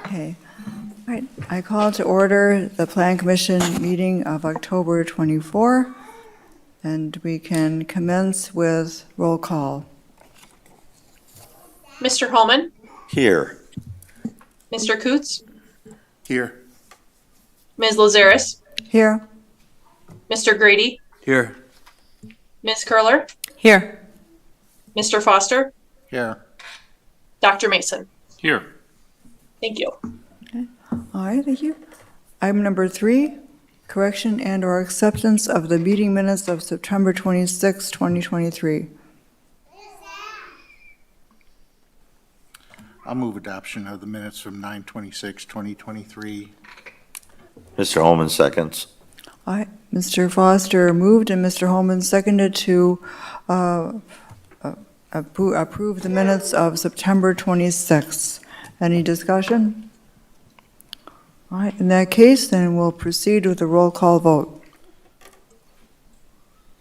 Okay. All right. I call to order the Plan Commission meeting of October 24, and we can commence with roll call. Mr. Holman, Here. Mr. Coots, Here. Ms. Lazaris, Here. Mr. Grady, Here. Ms. Curler, Here. Mr. Foster, Here. Dr. Mason. Here. Thank you. All right, thank you. Item number 3, correction and/or acceptance of the meeting minutes of September 26, 2023. I'll move adoption of the minutes from 9/26/2023. Mr. Holman seconds. All right, Mr. Foster moved and Mr. Holman seconded to approve the minutes of September 26th. Any discussion? All right, in that case, then we'll proceed with the roll call vote.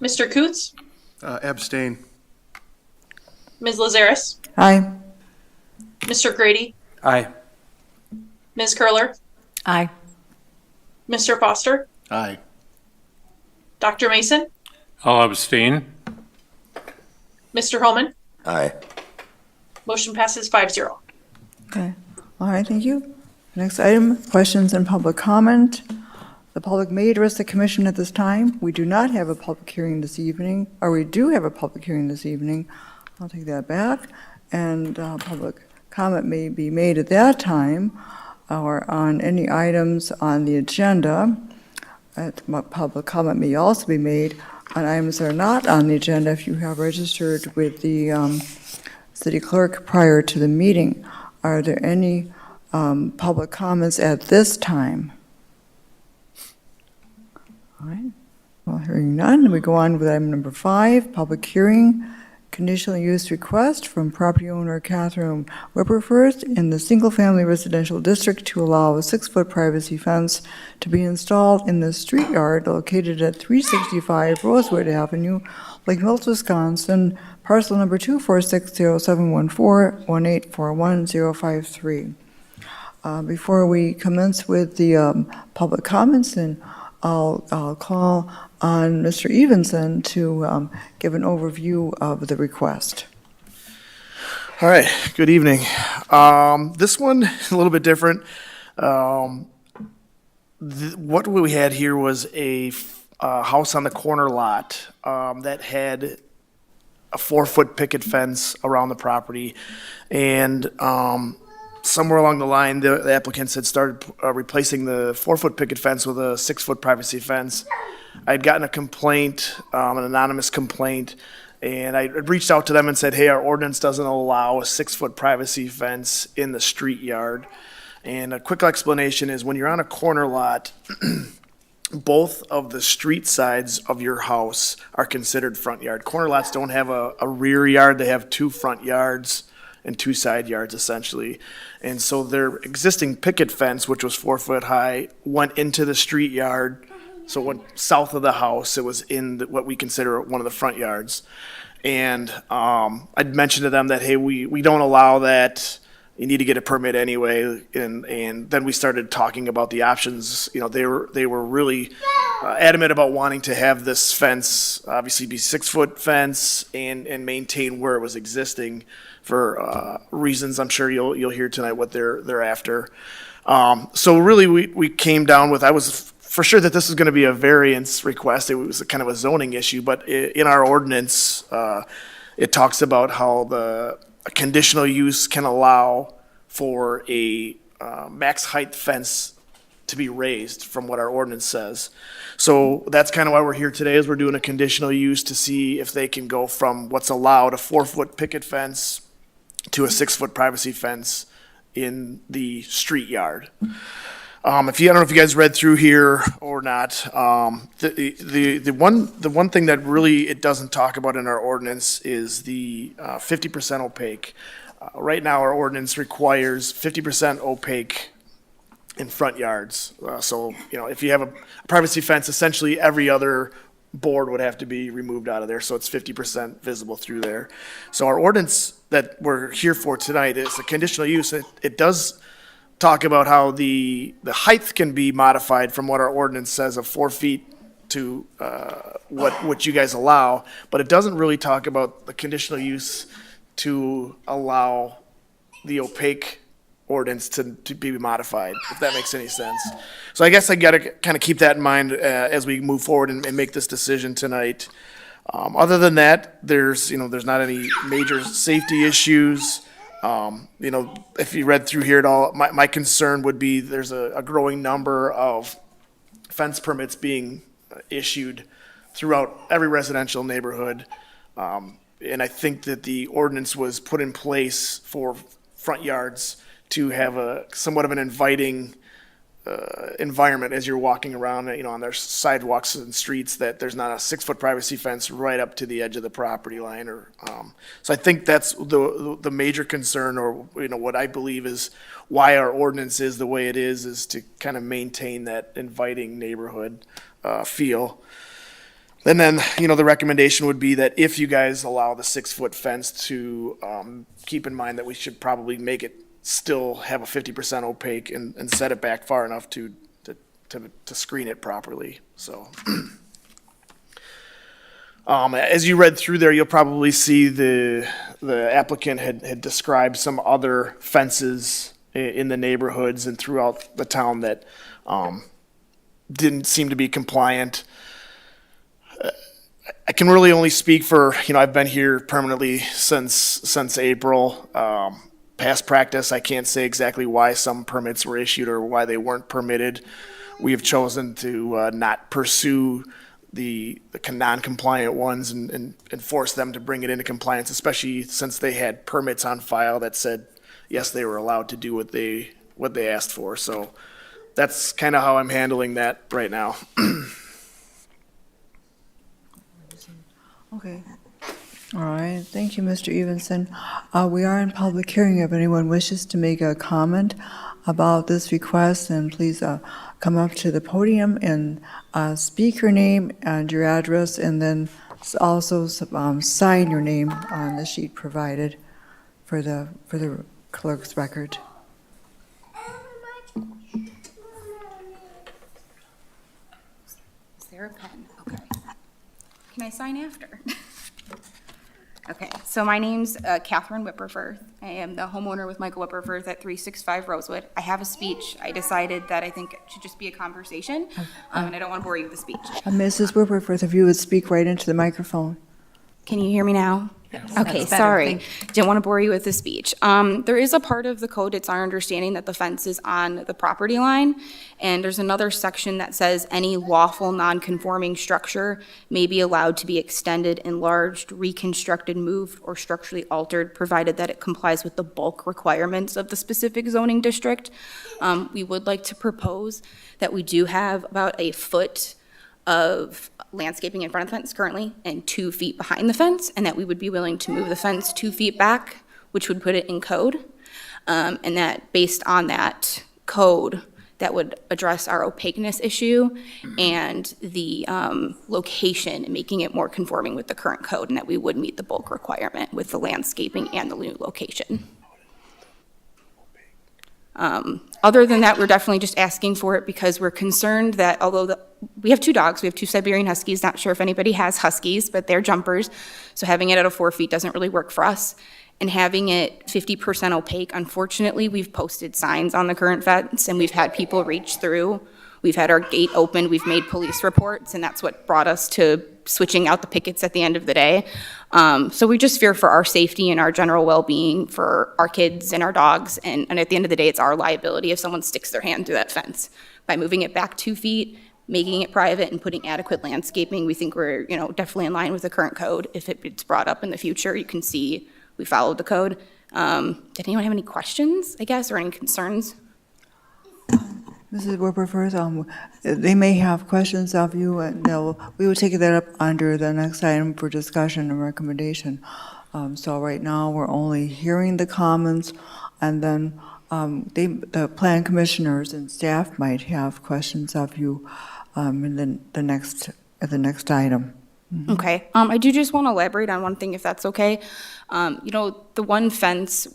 Mr. Coots, Abstain. Ms. Lazaris, Aye. Mr. Grady, Aye. Ms. Curler, Aye. Mr. Foster, Aye. Dr. Mason, I'll abstain. Mr. Holman. Aye. Motion passes 5-0. Okay, all right, thank you. Next item, questions and public comment. The public may address the commission at this time. We do not have a public hearing this evening, or we do have a public hearing this evening. I'll take that back. And public comment may be made at that time or on any items on the agenda. Public comment may also be made on items that are not on the agenda if you have registered with the city clerk prior to the meeting. Are there any public comments at this time? All right. Well, hearing none, we go on with item number 5, public hearing, conditional use request from property owner Kathryn Wipperfurth in the single-family residential district to allow a 6-foot privacy fence to be installed in the street yard located at 365 Rosewood Avenue, Lake Mills, Wisconsin, parcel number 246071418410053. Before we commence with the public comments, and I'll call on Mr. Evenson to give an overview of the request. All right, good evening. This one, a little bit different. What we had here was a house on the corner lot that had a 4-foot picket fence around the property. And somewhere along the line, the applicants had started replacing the 4-foot picket fence with a 6-foot privacy fence. I'd gotten a complaint, an anonymous complaint, and I reached out to them and said, hey, our ordinance doesn't allow a 6-foot privacy fence in the street yard. And a quick explanation is when you're on a corner lot, both of the street sides of your house are considered front yard. Corner lots don't have a rear yard, they have 2 front yards and 2 side yards essentially. And so their existing picket fence, which was 4 foot high, went into the street yard. So it went south of the house. It was in what we consider one of the front yards. And I'd mentioned to them that, hey, we don't allow that. You need to get a permit anyway. And then we started talking about the options. You know, they were really adamant about wanting to have this fence obviously be 6-foot fence and maintain where it was existing for reasons I'm sure you'll hear tonight what they're after. So really we came down with, I was for sure that this is going to be a variance request. It was kind of a zoning issue, but in our ordinance, it talks about how a conditional use can allow for a max height fence to be raised from what our ordinance says. So that's kind of why we're here today, is we're doing a conditional use to see if they can go from what's allowed, a 4-foot picket fence, to a 6-foot privacy fence in the street yard. I don't know if you guys read through here or not. The one thing that really it doesn't talk about in our ordinance is the 50% opaque. Right now, our ordinance requires 50% opaque in front yards. So, you know, if you have a privacy fence, essentially every other board would have to be removed out of there, so it's 50% visible through there. So our ordinance that we're here for tonight is a conditional use. It does talk about how the height can be modified from what our ordinance says of 4 feet to what you guys allow, but it doesn't really talk about the conditional use to allow the opaque ordinance to be modified, if that makes any sense. So I guess I gotta kind of keep that in mind as we move forward and make this decision tonight. Other than that, there's not any major safety issues. If you read through here at all, my concern would be there's a growing number of fence permits being issued throughout every residential neighborhood. And I think that the ordinance was put in place for front yards to have somewhat of an inviting environment as you're walking around, on their sidewalks and streets, that there's not a 6-foot privacy fence right up to the edge of the property line. So I think that's the major concern, or what I believe is why our ordinance is the way it is to kind of maintain that inviting neighborhood feel. And then, the recommendation would be that if you guys allow the 6-foot fence, to keep in mind that we should probably make it still have a 50% opaque and set it back far enough to screen it properly. So, as you read through there, you'll probably see the applicant had described some other fences in the neighborhoods and throughout the town that didn't seem to be compliant. I can really only speak for, I've been here permanently since April. Past practice, I can't say exactly why some permits were issued or why they weren't permitted. We have chosen to not pursue the non-compliant ones and force them to bring it into compliance, especially since they had permits on file that said, yes, they were allowed to do what they asked for. So that's kind of how I'm handling that right now. Okay. All right, thank you, Mr. Evenson. We are in public hearing. If anyone wishes to make a comment about this request, then please come up to the podium and speak your name and your address, and then also sign your name on the sheet provided for the clerk's record. Is there a pen? Okay. Can I sign after? Okay, so my name's Kathryn Wipperfurth. I am the homeowner with Michael Wipperfurth at 365 Rosewood. I have a speech. I decided that I think it should just be a conversation, and I don't want to bore you with the speech. Mrs. Wipperfurth, if you would speak right into the microphone. Can you hear me now? Okay, sorry. Didn't want to bore you with the speech. There is a part of the code, it's our understanding that the fence is on the property line, and there's another section that says any lawful non-conforming structure may be allowed to be extended, enlarged, reconstructed, moved, or structurally altered, provided that it complies with the bulk requirements of the specific zoning district. We would like to propose that we do have about a foot of landscaping in front of the fence currently and 2 feet behind the fence, and that we would be willing to move the fence 2 feet back, which would put it in code. And that based on that code, that would address our opaqueness issue and the location, making it more conforming with the current code, and that we would meet the bulk requirement with the landscaping and the new location. Other than that, we're definitely just asking for it because we're concerned that although we have 2 dogs, we have 2 Siberian Huskies, not sure if anybody has Huskies, but they're jumpers, so having it at a 4 feet doesn't really work for us. And having it 50% opaque, unfortunately, we've posted signs on the current fence and we've had people reach through. We've had our gate opened, we've made police reports, and that's what brought us to switching out the pickets at the end of the day. So we just fear for our safety and our general well-being for our kids and our dogs, and at the end of the day, it's our liability if someone sticks their hand through that fence. By moving it back 2 feet, making it private, and putting adequate landscaping, we think we're definitely in line with the current code. If it's brought up in the future, you can see we followed the code. Did anyone have any questions, I guess, or any concerns? Mrs. Wipperfurth, they may have questions of you, and we will take that up under the next item for discussion and recommendation. So right now, we're only hearing the comments, and then the plan commissioners and staff might have questions of you in the next item. Mm-hmm. Okay. I do just want to elaborate on one thing, if that's okay. The one fence,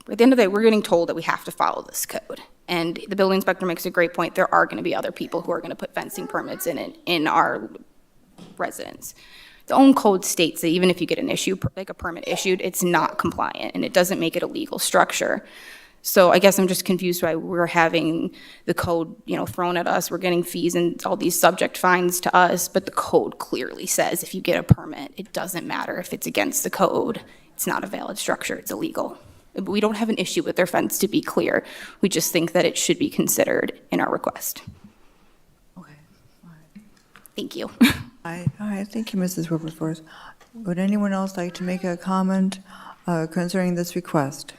at the end of the day, we're getting told that we have to follow this code. And the building inspector makes a great point. There are going to be other people who are going to put fencing permits in our residence. The own code states that even if you get an issue, like a permit issued, it's not compliant and it doesn't make it a legal structure. So I guess I'm just confused why we're having the code, thrown at us. We're getting fees and all these subject fines to us, but the code clearly says if you get a permit, it doesn't matter if it's against the code. It's not a valid structure, it's illegal. We don't have an issue with their fence, to be clear. We just think that it should be considered in our request. Okay. Thank you. All right, thank you, Mrs. Wipperfurth. Would anyone else like to make a comment concerning this request?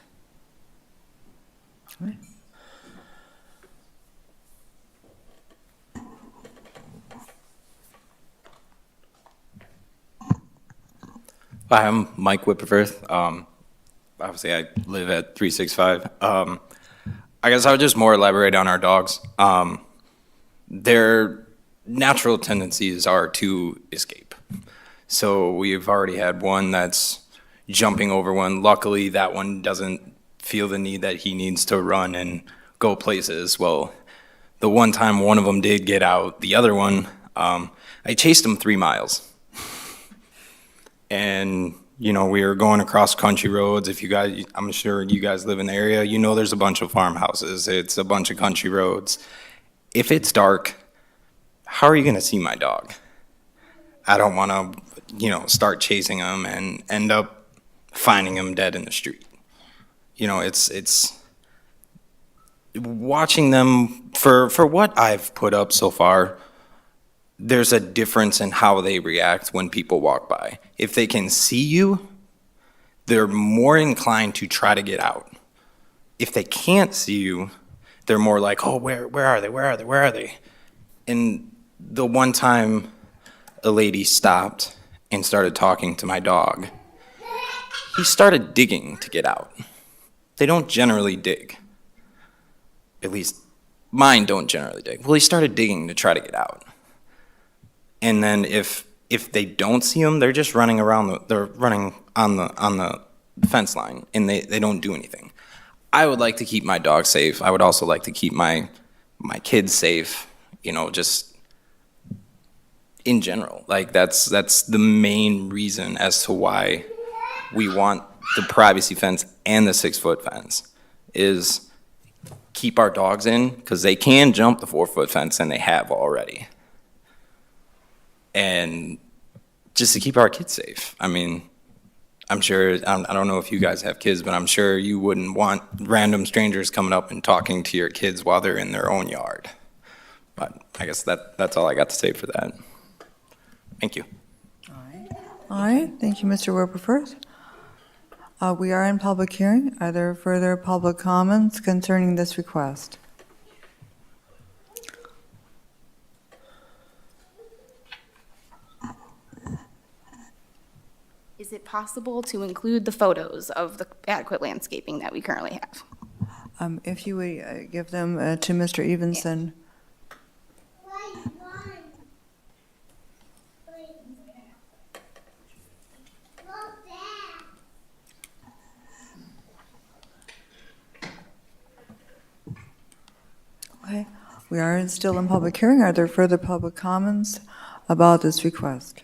All right. Hi, I'm Mike Wipperfurth. Obviously, I live at 365. I guess I would just more elaborate on our dogs. Their natural tendencies are to escape. So we've already had one that's jumping over one. Luckily, that one doesn't feel the need that he needs to run and go places. Well, the one time one of them did get out, the other one, I chased him 3 miles. And, we were going across country roads. If you guys, I'm sure you guys live in the area, there's a bunch of farmhouses. It's a bunch of country roads. If it's dark, how are you going to see my dog? I don't want to, start chasing him and end up finding him dead in the street. It's watching them for what I've put up so far. There's a difference in how they react when people walk by. If they can see you, they're more inclined to try to get out. If they can't see you, they're more like, oh, where are they? Where are they? Where are they? And the one time a lady stopped and started talking to my dog, he started digging to get out. They don't generally dig. At least mine don't generally dig. Well, he started digging to try to get out. And then if they don't see him, they're just running around. They're running on the fence line, and they don't do anything. I would like to keep my dog safe. I would also like to keep my kids safe. Just in general. Like that's the main reason as to why we want the privacy fence and the 6-foot fence is keep our dogs in because they can jump the 4-foot fence and they have already. And just to keep our kids safe. I mean, I'm sure, I don't know if you guys have kids, but I'm sure you wouldn't want random strangers coming up and talking to your kids while they're in their own yard. But I guess that's all I got to say for that. Thank you. All right, thank you, Mr. Wipperfurth. We are in public hearing. Are there further public comments concerning this request? Is it possible to include the photos of the adequate landscaping that we currently have? If you would give them to Mr. Evenson. Okay, we are still in public hearing. Are there further public comments about this request?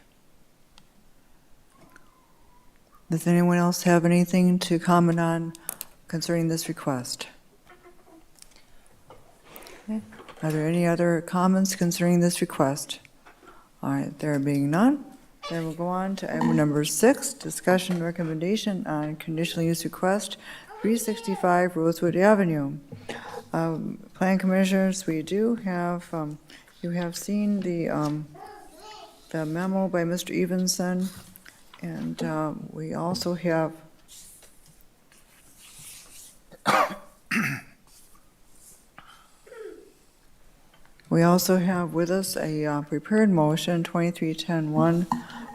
Does anyone else have anything to comment on concerning this request? Okay. Are there any other comments concerning this request? All right, there being none, then we'll go on to item number 6, discussion recommendation on conditional use request, 365 Rosewood Avenue. Plan commissioners, we do have, you have seen the memo by Mr. Evenson, and we also have with us a prepared motion, 2310-1,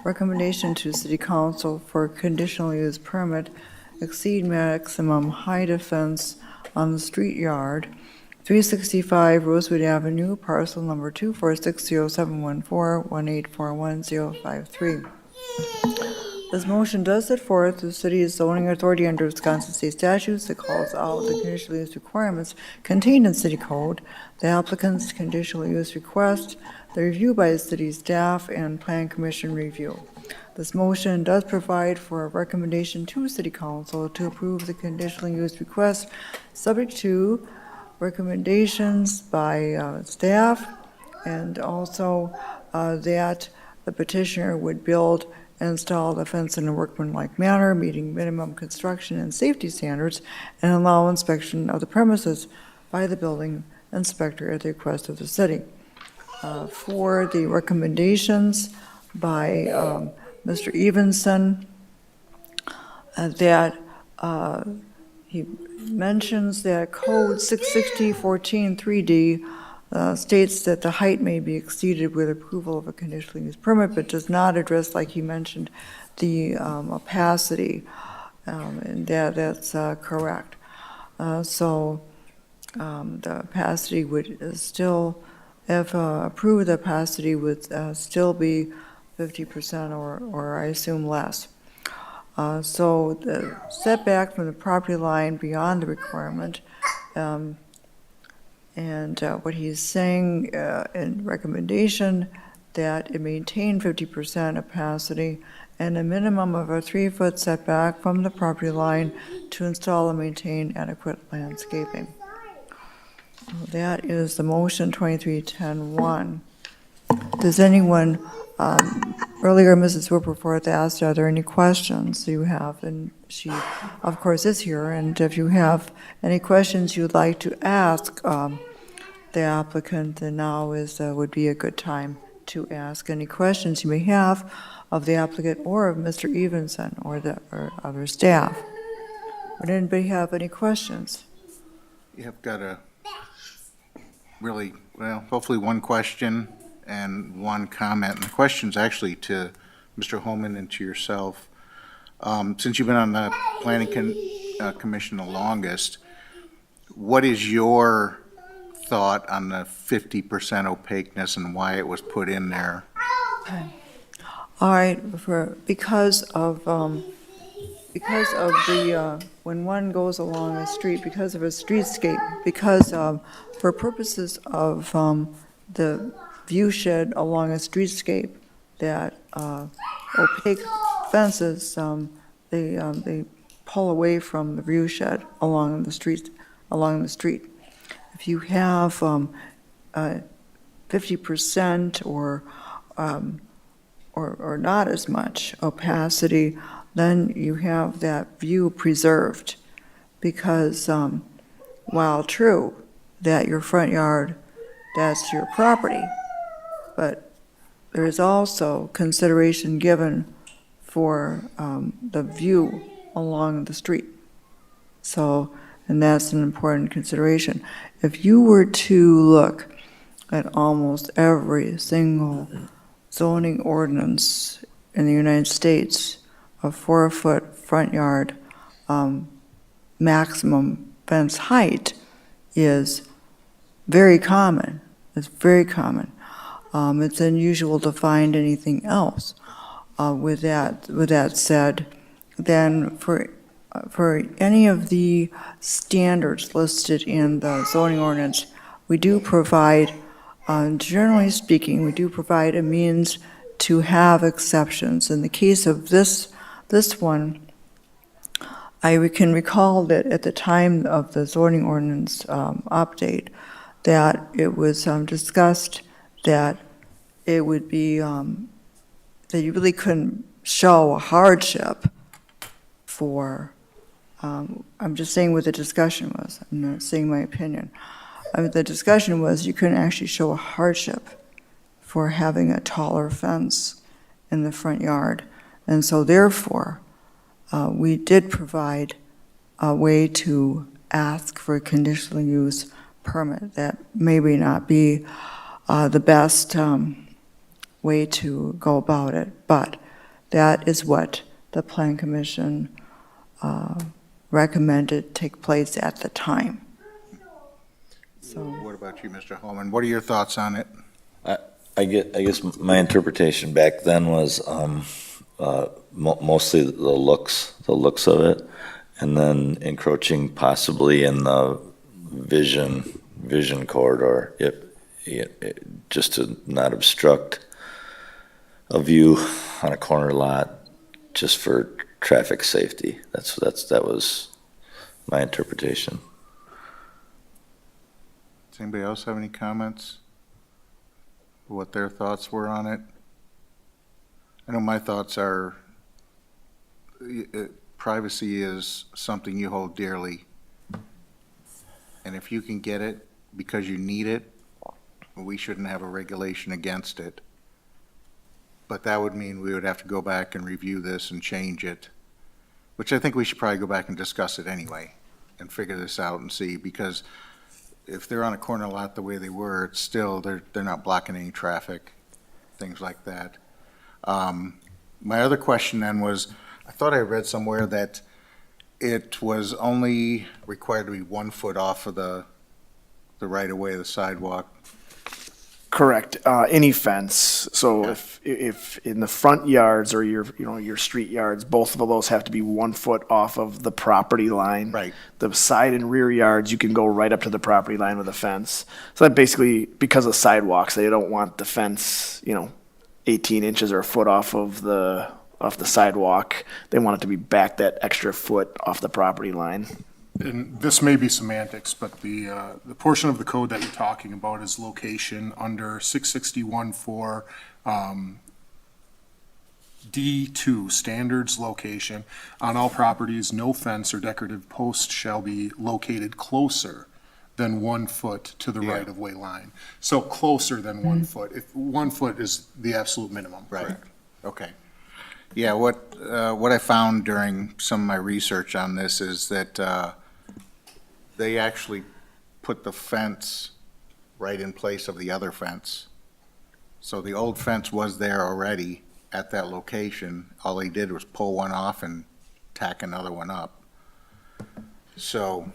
recommendation to City Council for conditional use permit, exceed maximum height of fence on the street yard, 365 Rosewood Avenue, parcel number 246071418411053. This motion does set forth the city's zoning authority under Wisconsin state statutes that calls out the conditional use requirements contained in city code, the applicant's conditional use request, the review by the city staff, and plan commission review. This motion does provide for a recommendation to city council to approve the conditional use request, subject to recommendations by staff, and also that the petitioner would build and install the fence in a workmanlike manner, meeting minimum construction and safety standards, and allow inspection of the premises by the building inspector at the request of the city. For the recommendations by Mr. Evenson, that he mentions that Code 660-14-3D states that the height may be exceeded with approval of a conditional use permit, but does not address, like he mentioned, the opacity, and that's correct. So the opacity would still, if approved, the opacity would still be 50% or I assume less. So the setback from the property line beyond the requirement, and what he's saying in recommendation, that it maintain 50% opacity and a minimum of a 3-foot setback from the property line to install and maintain adequate landscaping. That is the motion 2310-1. Does anyone, earlier Mrs. Wipperfurth asked, are there any questions you have? And she, of course, is here, and if you have any questions you'd like to ask the applicant, then now would be a good time to ask any questions you may have of the applicant or of Mr. Evenson or other staff. Would anybody have any questions? You have got a really, well, hopefully one question and one comment. And the question's actually to Mr. Holman and to yourself. Since you've been on the Planning Commission the longest, what is your thought on the 50% opaqueness and why it was put in there? Okay. All right, because of the when one goes along a street, because of a streetscape, because for purposes of the view shed along a streetscape, that opaque fences, they pull away from the view shed along the street. If you have 50% or not as much opacity, then you have that view preserved. Because while true that your front yard, that's your property, but there is also consideration given for the view along the street. So, and that's an important consideration. If you were to look at almost every single zoning ordinance in the United States, a 4-foot front yard maximum fence height is very common. It's very common. It's unusual to find anything else. With that said, then for any of the standards listed in the zoning ordinance, we do provide, generally speaking, we do provide a means to have exceptions. In the case of this one, I can recall that at the time of the zoning ordinance update, that it was discussed that it would be, that you really couldn't show a hardship for, I'm just saying what the discussion was, I'm not saying my opinion. The discussion was you couldn't actually show a hardship for having a taller fence in the front yard. And so therefore, we did provide a way to ask for a conditional use permit. That maybe not be the best way to go about it, but that is what the Plan Commission recommended take place at the time. So, What about you, Mr. Holman? What are your thoughts on it? I guess my interpretation back then was mostly the looks of it, and then encroaching possibly in the vision corridor, just to not obstruct a view on a corner lot, just for traffic safety. That was my interpretation. Does anybody else have any comments? What their thoughts were on it? I know my thoughts are, privacy is something you hold dearly. And if you can get it because you need it, we shouldn't have a regulation against it. But that would mean we would have to go back and review this and change it, which I think we should probably go back and discuss it anyway and figure this out and see, because if they're on a corner lot the way they were, it's still, they're not blocking any traffic, things like that. My other question then was, I thought I read somewhere that it was only required to be 1 foot off of the right-of-way of the sidewalk. Correct. Any fence. So if in the front yards or your street yards, both of those have to be 1 foot off of the property line. Right. The side and rear yards, you can go right up to the property line with a fence. So that basically, because of sidewalks, they don't want the fence, 18 inches or a foot off the sidewalk. They want it to be back that extra foot off the property line. And this may be semantics, but the portion of the code that you're talking about is location under 661-4, D2, standards location. On all properties, no fence or decorative post shall be located closer than 1 foot to the right-of-way line. So closer than 1 foot. If 1 foot is the absolute minimum. Right. Correct. Okay. Yeah, what I found during some of my research on this is that they actually put the fence right in place of the other fence. So the old fence was there already at that location. All they did was pull one off and tack another one up. So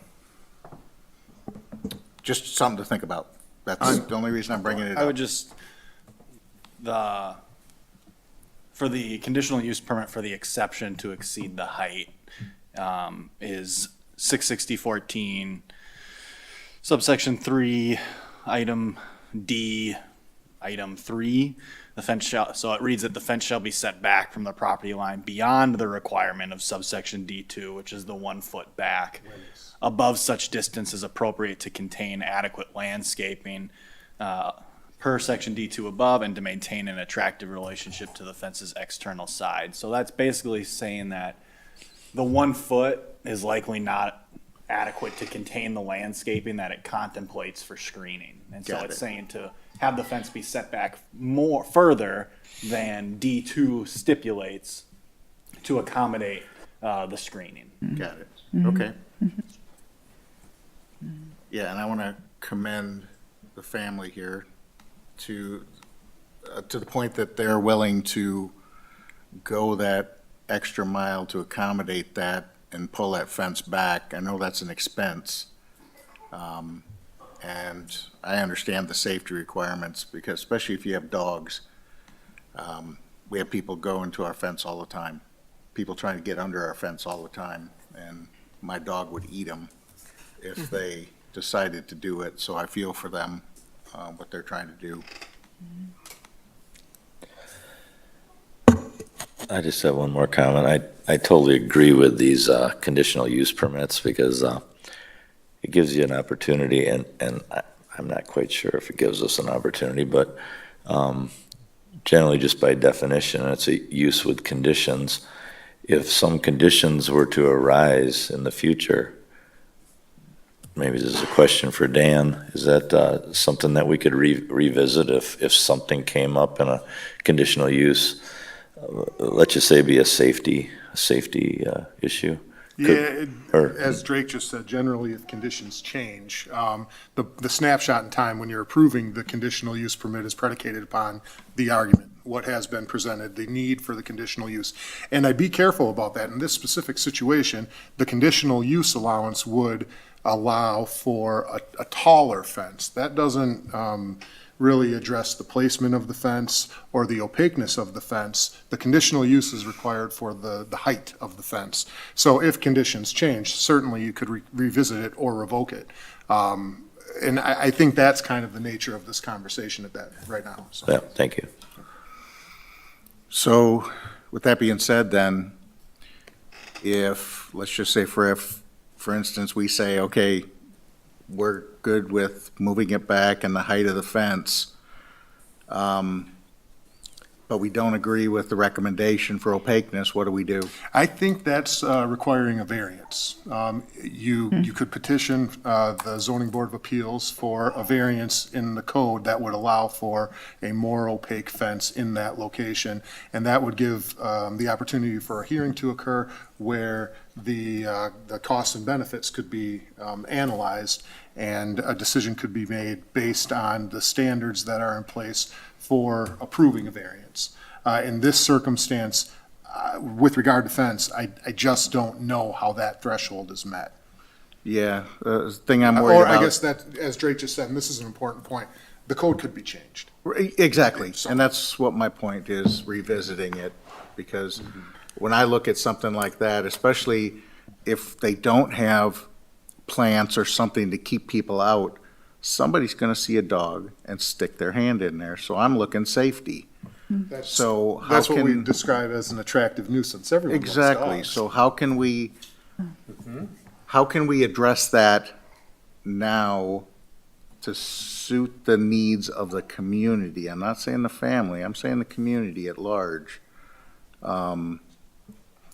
just something to think about. That's the only reason I'm bringing it up. I would just, for the conditional use permit for the exception to exceed the height, is 660-14, subsection 3, item D, item 3. The fence shall, so it reads that the fence shall be set back from the property line beyond the requirement of subsection D2, which is the 1 foot back, above such distance as appropriate to contain adequate landscaping, per section D2 above, and to maintain an attractive relationship to the fence's external side. So that's basically saying that the 1 foot is likely not adequate to contain the landscaping that it contemplates for screening. And so it's saying to have the fence be set back further than D2 stipulates to accommodate the screening. Got it. Okay. Yeah, and I want to commend the family here to the point that they're willing to go that extra mile to accommodate that and pull that fence back. I know that's an expense. And I understand the safety requirements, because especially if you have dogs, we have people go into our fence all the time. People trying to get under our fence all the time, and my dog would eat them if they decided to do it. So I feel for them, what they're trying to do. I just have one more comment. I totally agree with these conditional use permits, because it gives you an opportunity, and I'm not quite sure if it gives us an opportunity, but generally, just by definition, it's a use with conditions. If some conditions were to arise in the future, maybe this is a question for Dan, is that something that we could revisit if something came up in a conditional use? Let's just say be a safety issue. As Drake just said, generally if conditions change, the snapshot in time when you're approving the conditional use permit is predicated upon the argument what has been presented, the need for the conditional use. And I'd be careful about that. In this specific situation, the conditional use allowance would allow for a taller fence. That doesn't really address the placement of the fence or the opaqueness of the fence. The conditional use is required for the height of the fence. So if conditions change, certainly you could revisit it or revoke it. And I think that's kind of the nature of this conversation right now. So. Yeah, thank you. So with that being said, then, if, let's just say for instance, we say, okay, we're good with moving it back and the height of the fence, but we don't agree with the recommendation for opaqueness, what do we do? I think that's requiring a variance. You could petition the Zoning Board of Appeals for a variance in the code that would allow for a more opaque fence in that location, and that would give the opportunity for a hearing to occur where the costs and benefits could be analyzed, and a decision could be made based on the standards that are in place for approving a variance. In this circumstance, with regard to fence, I just don't know how that threshold is met. Yeah, the thing I'm worried Or about. I guess that, as Drake just said, and this is an important point, the code could be changed. Exactly, and that's what my point is, revisiting it, because when I look at something like that, especially if they don't have plants or something to keep people out, somebody's gonna see a dog and stick their hand in there, so I'm looking safety. So how That's what we can, describe as an attractive nuisance. Everyone loves exactly, dogs. so how can we address that now to suit the needs of the community? I'm not saying the family, I'm saying the community at large.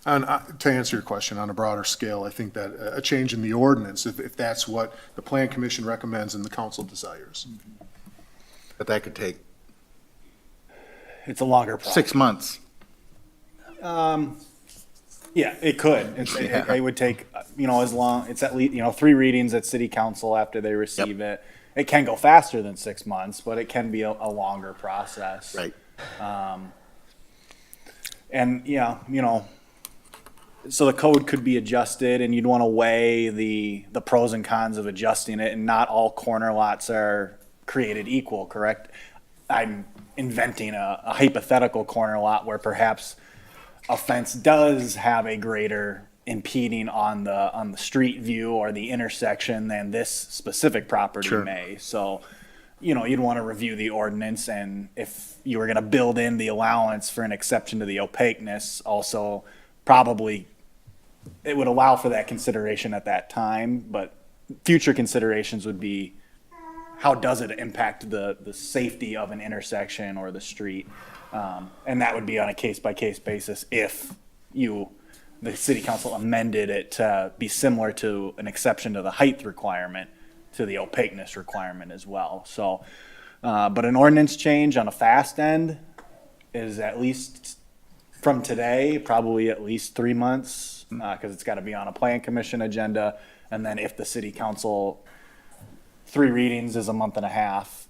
And to answer your question, on a broader scale, I think that a change in the ordinance, if that's what the Plan Commission recommends and the council desires. But that could take It's a longer process. 6 months. Yeah, it could. It would take, as long, it's at least, 3 readings at city council after they receive it. It can go faster than 6 months, but it can be a longer process. Right. And, so the code could be adjusted, and you'd want to weigh the pros and cons of adjusting it, and not all corner lots are created equal, correct? I'm inventing a hypothetical corner lot where perhaps a fence does have a greater impeding on the street view or the intersection than this specific property Sure. may. So, you'd want to review the ordinance, and if you were going to build in the allowance for an exception to the opaqueness, also probably it would allow for that consideration at that time, but future considerations would be how does it impact the safety of an intersection or the street? And that would be on a case-by-case basis if the city council amended it to be similar to an exception to the height requirement, to the opaqueness requirement as well. So, but an ordinance change on a fast end is at least from today, probably at least 3 months, because it's got to be on a plan commission agenda. And then if the city council, 3 readings is a month and a half.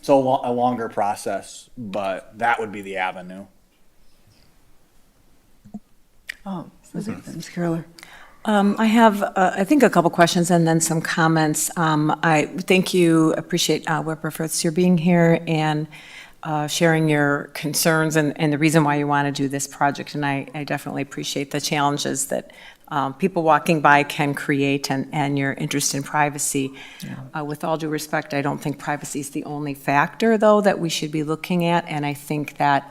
So a longer process, but that would be the avenue. Oh, Ms. Carroller. I have, I think, a couple questions and then some comments. I thank you, appreciate Wipperfurth, your being here and sharing your concerns and the reason why you want to do this project. And I definitely appreciate the challenges that people walking by can create and your interest in privacy. Yeah. With all due respect, I don't think privacy is the only factor, though, that we should be looking at. And I think that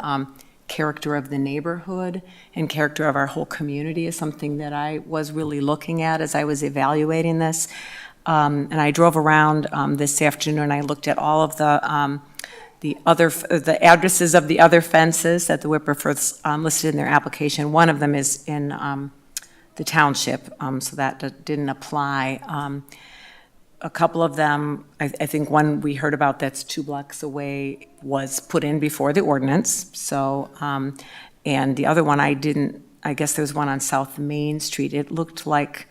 character of the neighborhood and character of our whole community is something that I was really looking at as I was evaluating this. And I drove around this afternoon. I looked at all of the addresses of the other fences that the Wipperfurths listed in their application. One of them is in the township, so that didn't apply. A couple of them, I think one we heard about that's 2 blocks away was put in before the ordinance. So, and the other one I guess there was one on South Main Street. It looked like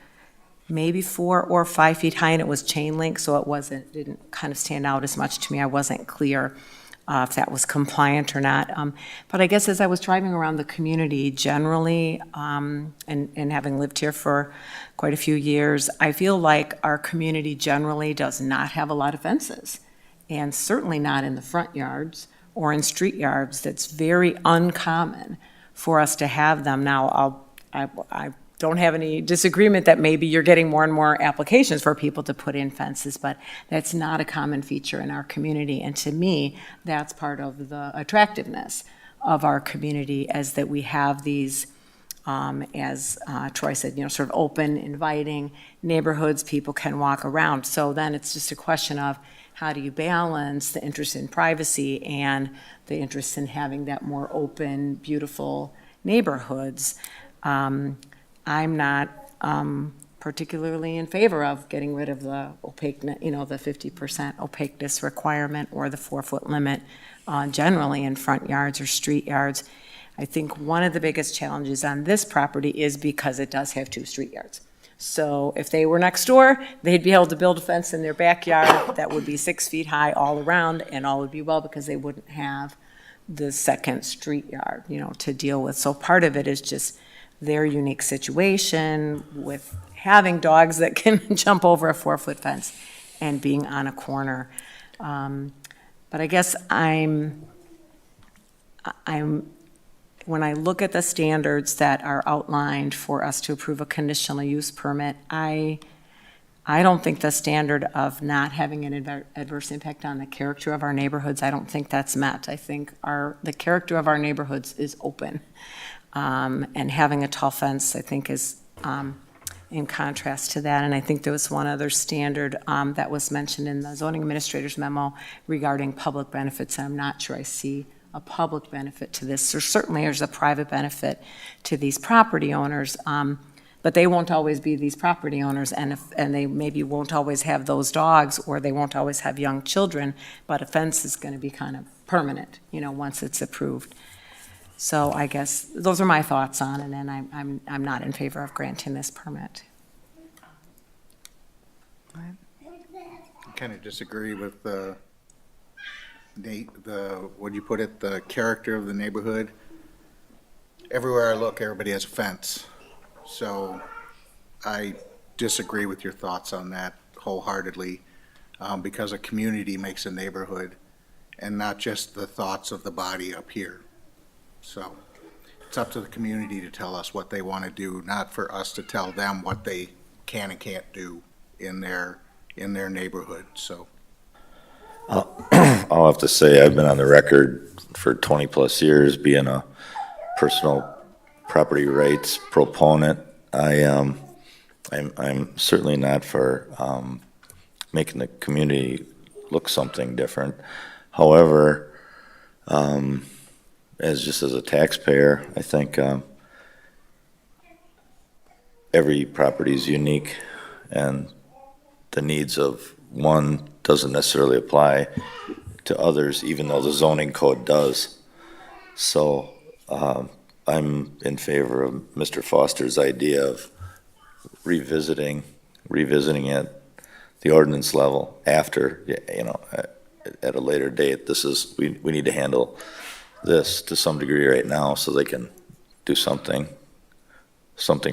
maybe 4 or 5 feet high, and it was chain link, so it didn't kind of stand out as much to me. I wasn't clear. if that was compliant or not. But I guess as I was driving around the community generally, and having lived here for quite a few years, I feel like our community generally does not have a lot of fences, and certainly not in the front yards or in street yards. That's very uncommon for us to have them. Now, I don't have any disagreement that maybe you're getting more and more applications for people to put in fences, but that's not a common feature in our community. And to me, that's part of the attractiveness of our community, as that we have these, as Troy said, sort of open, inviting neighborhoods people can walk around. So then it's just a question of how do you balance the interest in privacy and the interest in having that more open, beautiful neighborhoods. I'm not particularly in favor of getting rid of the opaque, the 50% opaqueness requirement or the 4-foot limit generally in front yards or street yards. I think one of the biggest challenges on this property is because it does have 2 street yards. So if they were next door, they'd be able to build a fence in their backyard that would be 6 feet high all around, and all would be well, because they wouldn't have the second street yard, to deal with. So part of it is just their unique situation with having dogs that can jump over a 4-foot fence and being on a corner. But I guess I'm when I look at the standards that are outlined for us to approve a conditional use permit, I don't think the standard of not having an adverse impact on the character of our neighborhoods, I don't think that's met. I think the character of our neighborhoods is open. And having a tall fence, I think, is in contrast to that. And I think there was one other standard that was mentioned in the zoning administrator's memo regarding public benefits. And I'm not sure I see a public benefit to this. Certainly there's a private benefit to these property owners, but they won't always be these property owners, and they maybe won't always have those dogs, or they won't always have young children, but a fence is going to be kind of permanent, once it's approved. So I guess those are my thoughts on it, and I'm not in favor of granting this permit. I kind of disagree with what'd you put it, the character of the neighborhood. Everywhere I look, everybody has a fence. So I disagree with your thoughts on that wholeheartedly, because a community makes a neighborhood, and not just the thoughts of the body up here. So it's up to the community to tell us what they want to do, not for us to tell them what they can and can't do in their neighborhood. So I'll have to say, I've been on the record for 20 plus years being a personal property rights proponent. I'm certainly not for making the community look something different. However, as a taxpayer, I think every property is unique, and the needs of one doesn't necessarily apply to others, even though the zoning code does. So I'm in favor of Mr. Foster's idea of revisiting it, the ordinance level, after, at a later date. We need to handle this to some degree right now, so they can do something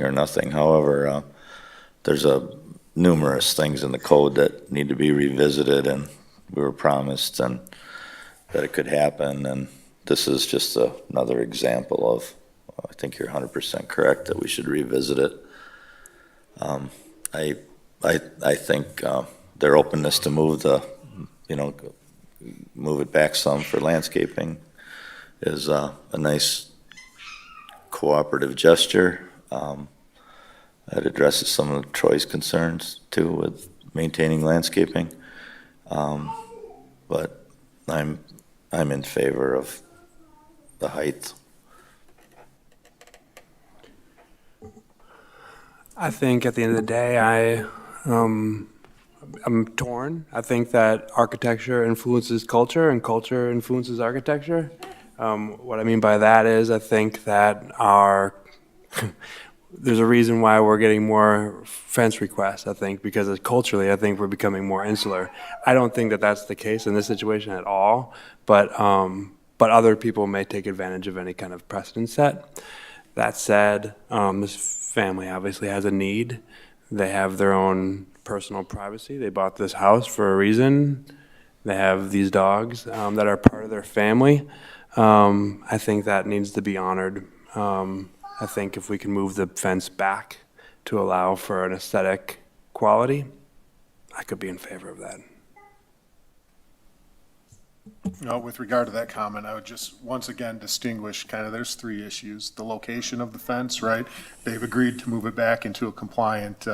or nothing. However, there's numerous things in the code that need to be revisited, and we were promised and that it could happen, and this is just another example of, I think you're 100% correct that we should revisit it. I think their openness to move it back some for landscaping is a nice cooperative gesture. That addresses some of Troy's concerns too with maintaining landscaping. But I'm in favor of the height. I think at the end of the day, I'm torn. I think that architecture influences culture and culture influences architecture. What I mean by that is I think that there's a reason why we're getting more fence requests, I think, because culturally, I think we're becoming more insular. I don't think that that's the case in this situation at all, but other people may take advantage of any kind of precedent set. That said, this family obviously has a need. They have their own personal privacy. They bought this house for a reason. They have these dogs that are part of their family. I think that needs to be honored. I think if we can move the fence back to allow for an aesthetic quality, I could be in favor of that. With regard to that comment, I would just once again distinguish there's three issues. The location of the fence, right? They've agreed to move it back into a compliant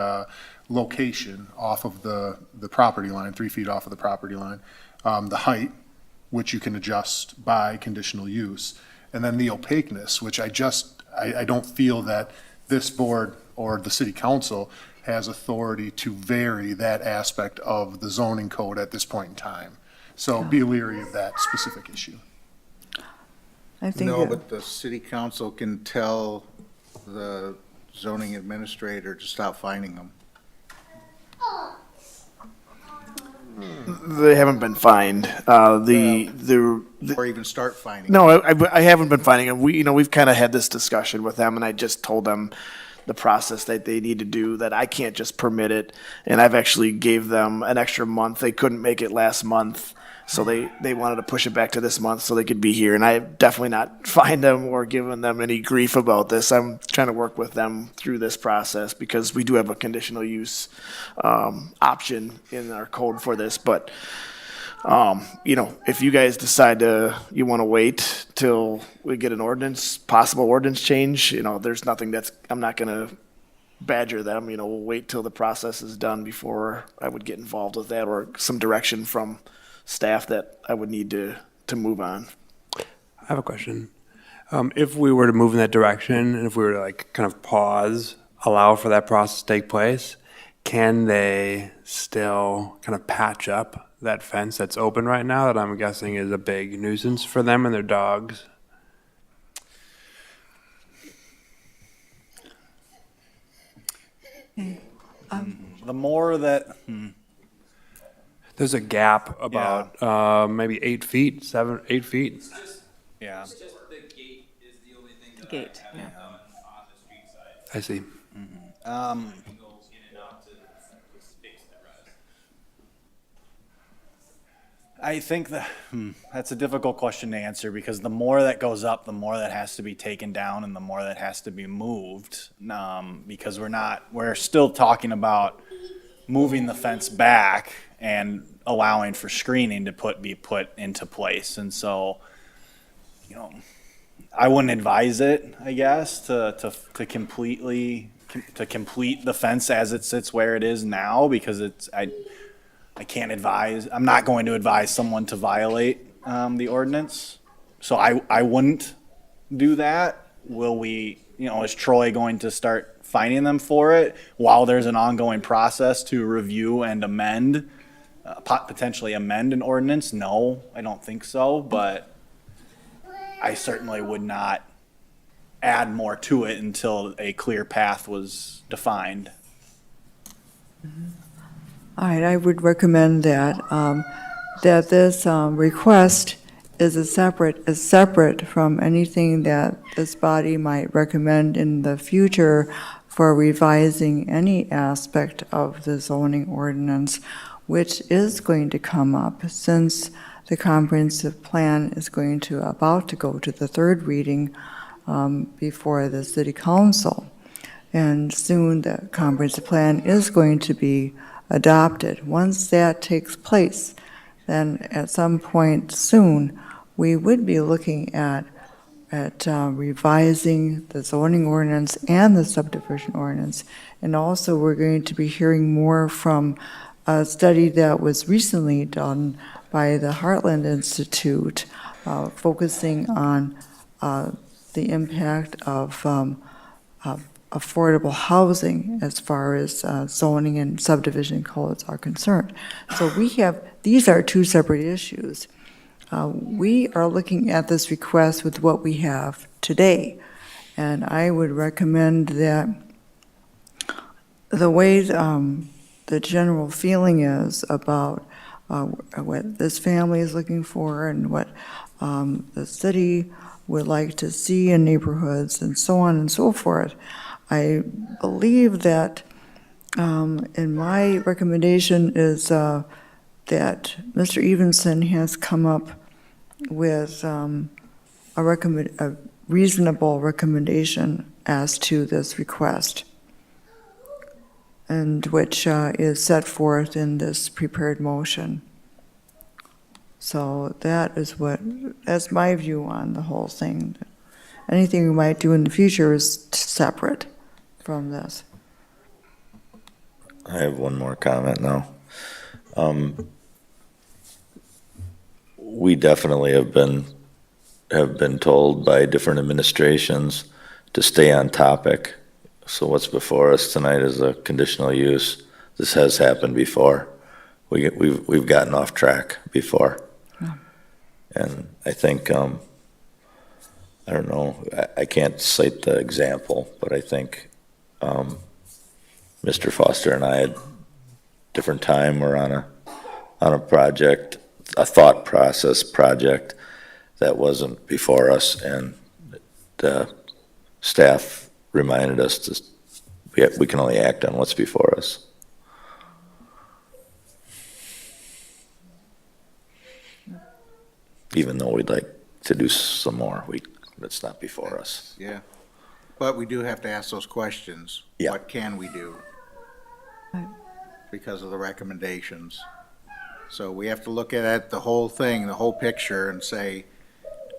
location off of the property line, 3 feet off of the property line. The height, which you can adjust by conditional use. And then the opaqueness, which I don't feel that this board or the city council has authority to vary that aspect of the zoning code at this point in time. So be leery of that specific issue. I think No, that- but the city council can tell the zoning administrator to stop finding them. They haven't been fined. Or even start finding them. No, I haven't been finding them. We've kind of had this discussion with them, and I just told them the process that they need to do, that I can't just permit it. And I've actually gave them an extra month. They couldn't make it last month, so they wanted to push it back to this month so they could be here. And I have definitely not fined them or given them any grief about this. I'm trying to work with them through this process because we do have a conditional use option in our code for this. But if you guys decide you want to wait till we get an possible ordinance change, there's nothing I'm not going to badger them. We'll wait till the process is done before I would get involved with that, or some direction from staff that I would need to move on. I have a question. If we were to move in that direction, and if we were to kind of pause, allow for that process to take place, can they still kind of patch up that fence that's open right now that I'm guessing is a big nuisance for them and their dogs? The more that, There's a gap about maybe 8 feet, 8 feet. yeah. Gate. I see. I think that's a difficult question to answer, because the more that goes up, the more that has to be taken down and the more that has to be moved. Because we're still talking about moving the fence back and allowing for screening to be put into place. And so, I wouldn't advise it, I guess, to complete the fence as it sits where it is now, because I can't advise, I'm not going to advise someone to violate the ordinance. So I wouldn't do that. Will we, is Troy going to start fining them for it while there's an ongoing process to review and amend, potentially amend an ordinance? No, I don't think so, but I certainly would not add more to it until a clear path was defined. All right, I would recommend that, that this request is separate from anything that this body might recommend in the future for revising any aspect of the zoning ordinance, which is going to come up since the comprehensive plan is about to go to the third reading before the city council. And soon the comprehensive plan is going to be adopted. Once that takes place, then at some point soon, we would be looking at revising the zoning ordinance and the subdivision ordinance. And also, we're going to be hearing more from a study that was recently done by the Heartland Institute, focusing on the impact of affordable housing as far as zoning and subdivision codes are concerned. So these are two separate issues. We are looking at this request with what we have today, And I would recommend that the way the general feeling is about what this family is looking for and what the city would like to see in neighborhoods and so on and so forth, I believe that, and my recommendation is that Mr. Evenson has come up with a reasonable recommendation as to this request, and which is set forth in this prepared motion. So that's my view on the whole thing. Anything we might do in the future is separate from this. I have one more comment now. We definitely have been told by different administrations to stay on topic. So what's before us tonight is a conditional use. This has happened before. We've gotten off track before. Yeah. And I think, I don't know, I can't cite the example, but I think Mr. Foster and I at different time were on a project, a thought process project that wasn't before us, and the staff reminded us we can only act on what's before us. Even though we'd like to do some more, that's not before us. Yeah. But we do have to ask those questions. Yeah. What can we do? Right. Because of the recommendations. So we have to look at it, the whole thing, the whole picture, and say,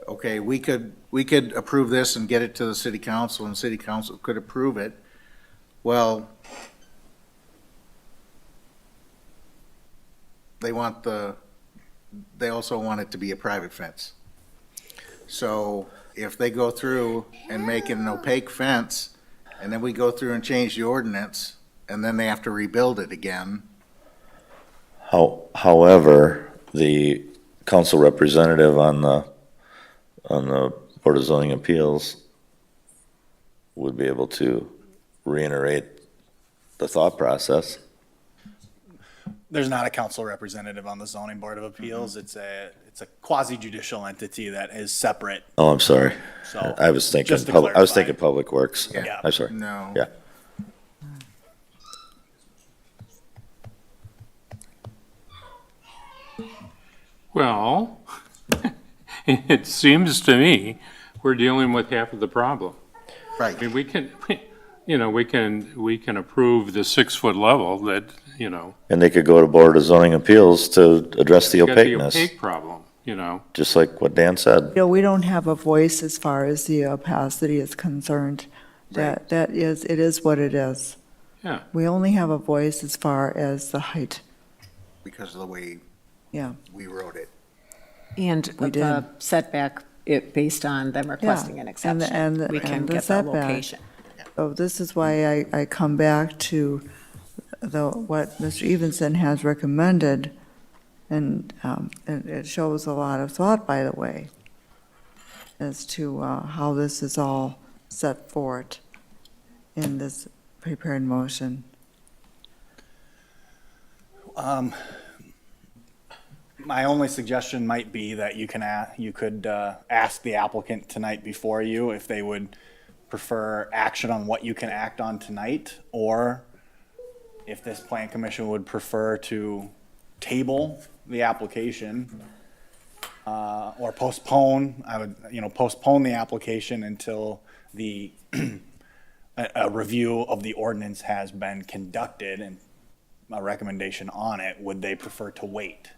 okay, we could approve this and get it to the city council, and city council could approve it. Well, they also want it to be a private fence. So if they go through and make it an opaque fence, and then we go through and change the ordinance, and then they have to rebuild it again. However, the council representative on the Board of Zoning Appeals would be able to reiterate the thought process. There's not a council representative on the zoning board of appeals. It's a quasi-judicial entity that is separate. Oh, I'm sorry. So I was thinking, just to I was clarify. thinking Public Works. Yeah. I'm sorry. No. Yeah. Well, it seems to me we're dealing with half of the problem. Right. I mean, we can approve the 6-foot level that, And they could go to Board of Zoning Appeals to address the got the opaqueness, opaque problem, just like what Dan said. We don't have a voice as far as the opacity is concerned. It is what it is. Yeah. We only have a voice as far as the height. Because of the way Yeah. we wrote it. And We did. the setback, based on them requesting an exception. and We can the get the setback. location. So this is why I come back to what Mr. Evenson has recommended, and it shows a lot of thought, by the way, as to how this is all set forth in this prepared motion. My only suggestion might be that you could ask the applicant tonight before you if they would prefer action on what you can act on tonight, or if this plan commission would prefer to table the application or postpone. I would, postpone the application until a review of the ordinance has been conducted and a recommendation on it. Would they prefer to wait?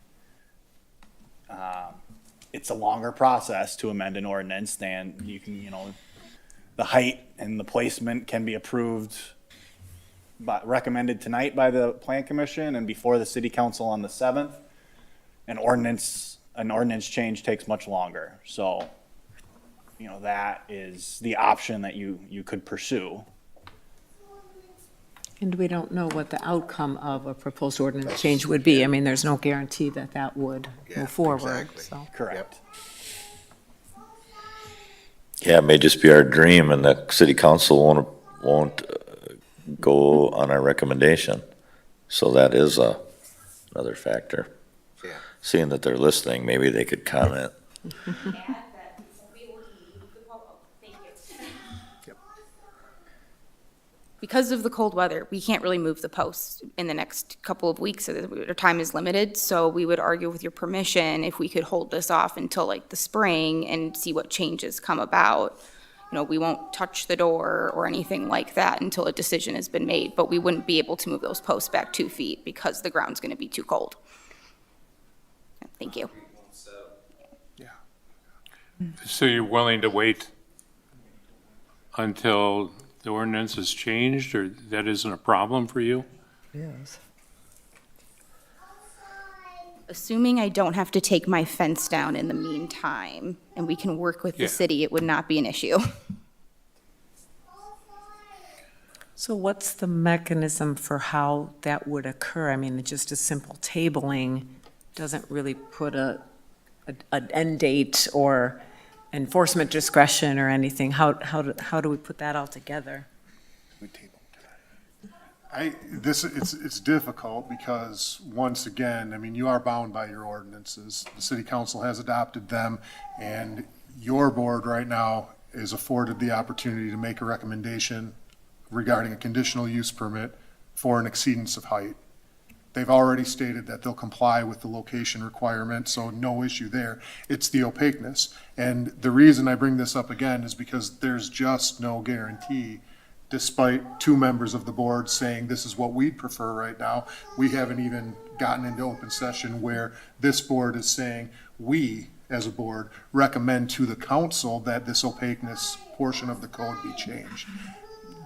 It's a longer process to amend an ordinance than you can, the height and the placement can be approved, but recommended tonight by the plan commission and before the city council on the 7th. An ordinance change takes much longer. So, that is the option that you could pursue. And we don't know what the outcome of a proposed ordinance change would be. I mean, there's no guarantee that that would Yeah, move forward, exactly. so. Correct. Yeah, it may just be our dream and the city council won't go on our recommendation. So that is another factor. Yeah. Seeing that they're listening, maybe they could comment. Because of the cold weather, we can't really move the posts in the next couple of weeks, so our time is limited. So we would argue with your permission if we could hold this off until like the spring and see what changes come about. You know, we won't touch the door or anything like that until a decision has been made, but we wouldn't be able to move those posts back 2 feet because the ground's gonna be too cold. Thank you. So you're willing to wait until the ordinance is changed, or that isn't a problem for you? Yes. Assuming I don't have to take my fence down in the meantime, and we can work with the Yeah. city, it would not be an issue. So what's the mechanism for how that would occur? I mean, just a simple tabling doesn't really put an end date or enforcement discretion or anything. How do we put that all together? It's difficult because, once again, I mean, you are bound by your ordinances. The city council has adopted them, and your board right now is afforded the opportunity to make a recommendation regarding a conditional use permit for an exceedance of height. They've already stated that they'll comply with the location requirement, so no issue there. It's the opaqueness. And the reason I bring this up again is because there's just no guarantee, despite 2 members of the board saying this is what we'd prefer right now. We haven't even gotten into open session where this board is saying we, as a board, recommend to the council that this opaqueness portion of the code be changed.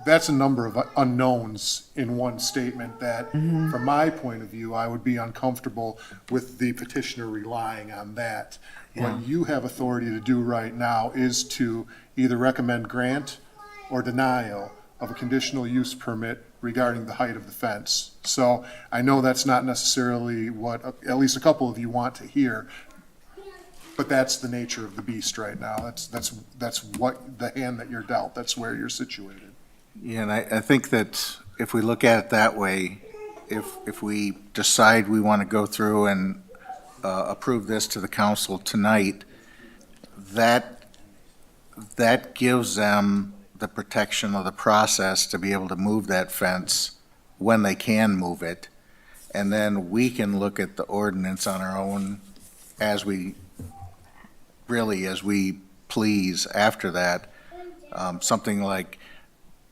That's a number of unknowns in one statement that, from my point of view, I would be uncomfortable with the petitioner relying on that. What you have authority to do right now is to either recommend grant or denial of a conditional use permit regarding the height of the fence. So I know that's not necessarily what at least a couple of you want to hear, but that's the nature of the beast right now. That's what the hand that you're dealt. That's where you're situated. Yeah, and I think that if we look at it that way, if we decide we want to go through and approve this to the council tonight, that gives them the protection of the process to be able to move that fence when they can move it. And then we can look at the ordinance on our own as we please after that. Something like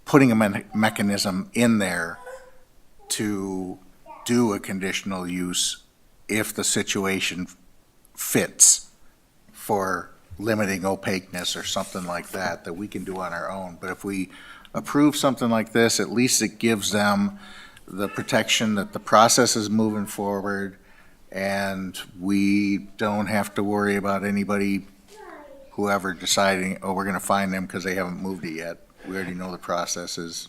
putting a mechanism in there to do a conditional use if the situation fits for limiting opaqueness or something like that, that we can do on our own. But if we approve something like this, at least it gives them the protection that the process is moving forward and we don't have to worry about anybody, whoever, deciding, oh, we're going to fine them because they haven't moved it yet. We already know the process is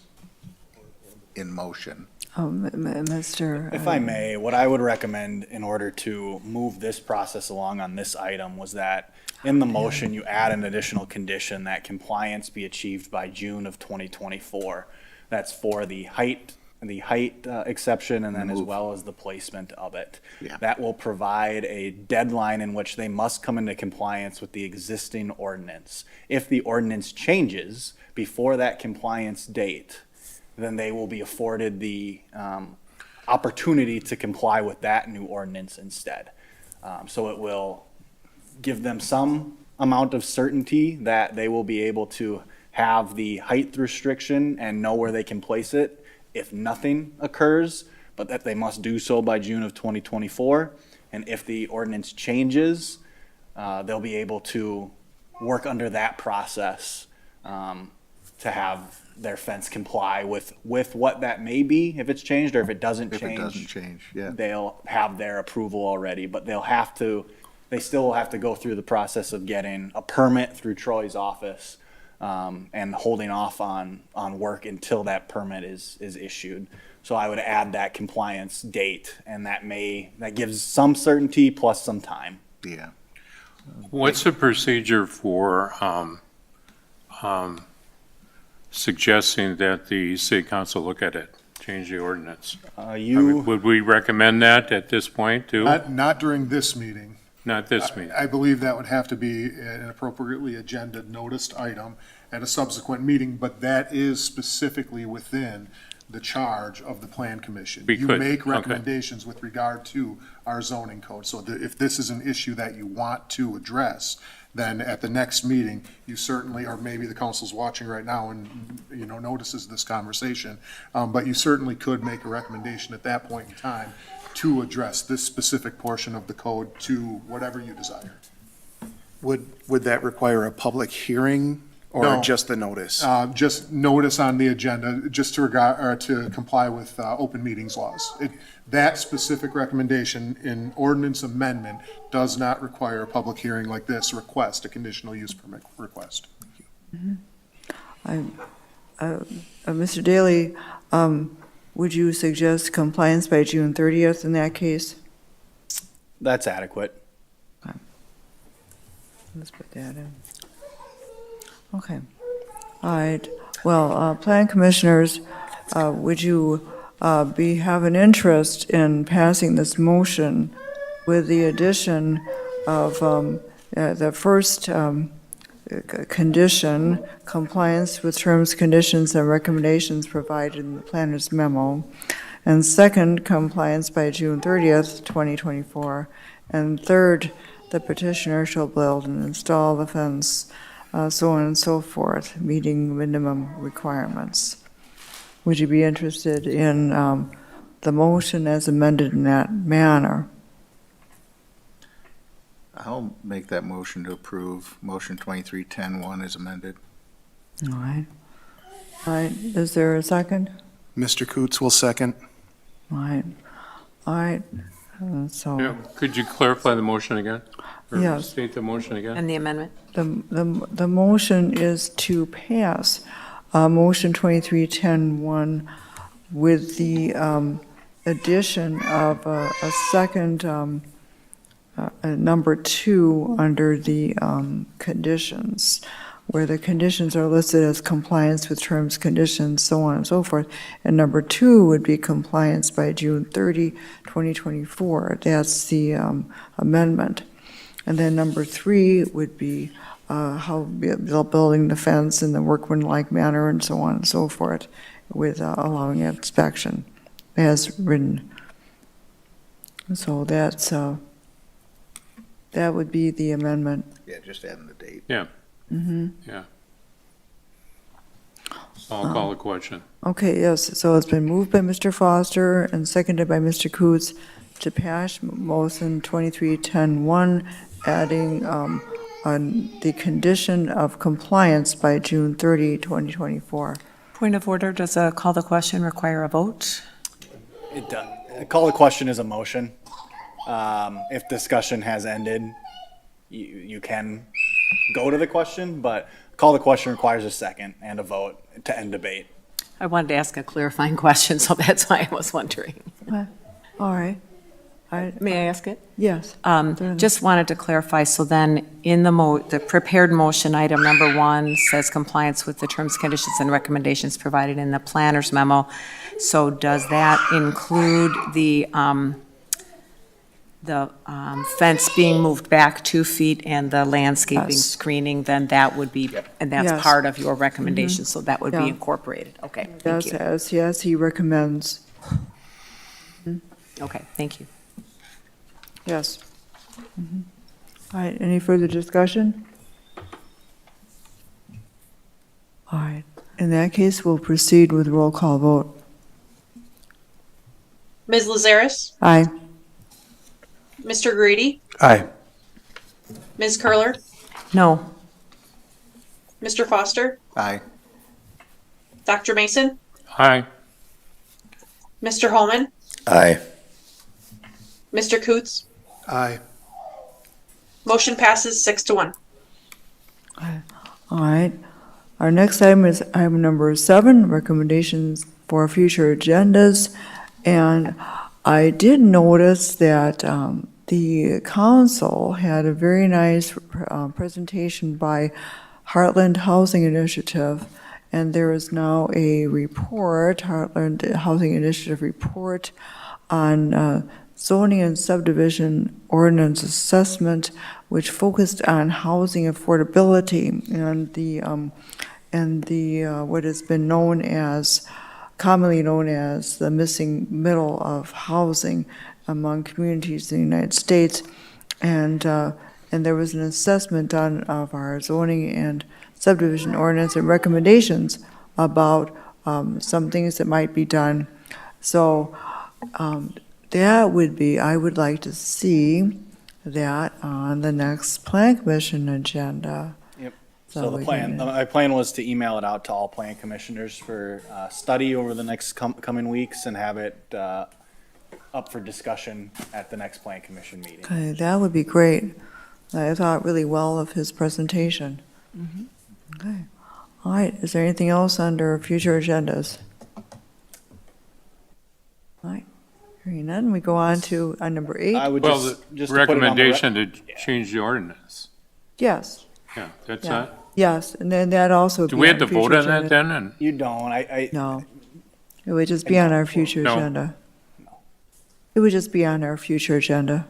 in motion. Mr. If I may, what I would recommend in order to move this process along on this item was that in the motion, you add an additional condition that compliance be achieved by June of 2024. That's for the height exception and then as well as the placement of it. Yeah. That will provide a deadline in which they must come into compliance with the existing ordinance. If the ordinance changes before that compliance date, then they will be afforded the opportunity to comply with that new ordinance instead. So it will give them some amount of certainty that they will be able to have the height restriction and know where they can place it if nothing occurs, but that they must do so by June of 2024. And if the ordinance changes, they'll be able to work under that process to have their fence comply with what that may be if it's changed, or if it doesn't change. If it doesn't change, yeah. They'll have their approval already, but they still will have to go through the process of getting a permit through Troy's office and holding off on work until that permit is issued. So I would add that compliance date, and that gives some certainty plus some time. Yeah. What's the procedure for suggesting that the city council look at it, change the ordinance. You, Would we recommend that at this point, too? Not during this meeting. Not this meeting. I believe that would have to be an appropriately agenda noticed item at a subsequent meeting, but that is specifically within the charge of the Plan Commission. We You could, make okay. recommendations with regard to our zoning code. So if this is an issue that you want to address, then at the next meeting, you certainly, or maybe the council's watching right now and, notices this conversation, but you certainly could make a recommendation at that point in time to address this specific portion of the code to whatever you desire. Would that require a public hearing or No. just the notice? Just notice on the agenda, just to comply with open meetings laws. That specific recommendation in ordinance amendment does not require a public hearing like this request, a conditional use permit request. Mr. Daly, would you suggest compliance by June 30th in that case? that's adequate. Let's put that in. Okay. All right. Well, Plan Commissioners, would you have an interest in passing this motion with the addition of the first condition, compliance with terms, conditions, and recommendations provided in the planner's memo, and second, compliance by June 30th, 2024, and third, the petitioner shall build and install the fence, so on and so forth, meeting minimum requirements. Would you be interested in the motion as amended in that manner? I'll make that motion to approve. Motion 2310-1 is amended. All right. All right. Is there a second? Mr. Coots will second. All right. All right. So Yeah, could you clarify the motion again? Or Yes. state the motion again? And the amendment? the motion is to pass motion 2310-1 with the addition of a second number 2 under the conditions, where the conditions are listed as compliance with terms, conditions, so on and so forth. And number 2 would be compliance by June 30, 2024. That's the amendment. And then number 3 would be how building the fence in the workmanlike manner and so on and so forth, with allowing inspection as written. So that's that would be the amendment. Yeah, just adding the date. Yeah. Yeah. I'll call the question. Okay, yes, so it's been moved by Mr. Foster and seconded by Mr. Coots to pass motion 2310-1, adding on the condition of compliance by June 30, 2024. Point of order, does a call the question require a vote? It does. Call the question is a motion. If discussion has ended, you can go to the question, but call the question requires a second and a vote to end debate. I wanted to ask a clarifying question, so that's why I was wondering. All right. May I ask it? Yes. Just wanted to clarify, so then in the prepared motion, item number 1 says compliance with the terms, conditions, and recommendations provided in the planner's memo. So does that include the fence being moved back 2 feet and the landscaping Yes. screening? Then that would be, and that's Yes. part of your recommendation, so that would be Yeah. incorporated. Okay, thank you. Yes, he recommends. Okay, thank you. Yes. All right, any further discussion? All right, in that case, we'll proceed with roll call vote. Ms. Lazaris, Aye. Mr. Grady, Aye. Ms. Curler, No, Mr. Foster, Aye. Dr. Mason, Aye. Mr. Holman, Aye. Mr. Coots. Aye. Motion passes 6-1. All right. Our next item is item number 7, recommendations for future agendas. And I did notice that the council had a very nice presentation by Heartland Housing Initiative. And there is now a report, Heartland Housing Initiative report on zoning and subdivision ordinance assessment, which focused on housing affordability and the what has been known as, commonly known as the missing middle of housing among communities in the United States. And there was an assessment done of our zoning and subdivision ordinance and recommendations about some things that might be done. So that would be, I would like to see that on the next Plan Commission agenda. Yep. So So the we plan, can- my plan was to email it out to all plan commissioners for study over the next coming weeks and have it up for discussion at the next plan commission meeting. Okay, that would be great. I thought really well of his presentation. Okay. All right, is there anything else under future agendas? All right, hearing none, we go on to number 8. I would Well, just, the just to put it on the recommendation to change the ordinance. Yes, Yeah, that's yeah, that. yes, and then that also. Do be we have on to vote future on that agenda. then? And You don't, I, No, it would just be on our future No. agenda. It would just be on our future agenda,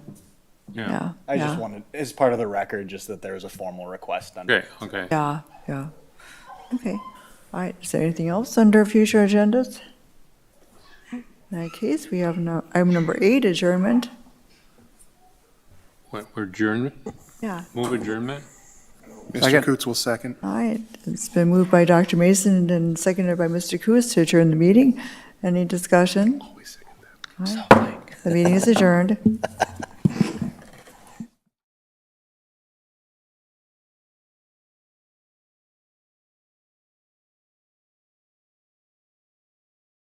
yeah. yeah. I just yeah. wanted, as part of the record, just that there was a formal request on. Okay, okay. Yeah, yeah. Okay. All right, is there anything else under future agendas? In that case, we have item number 8, adjournment. What, we're adjourned? Yeah, Move adjournment? Mr. Coots will second. all right. It's been moved by Dr. Mason and seconded by Mr. Coos to adjourn the meeting. Any discussion? All right. The meeting is adjourned.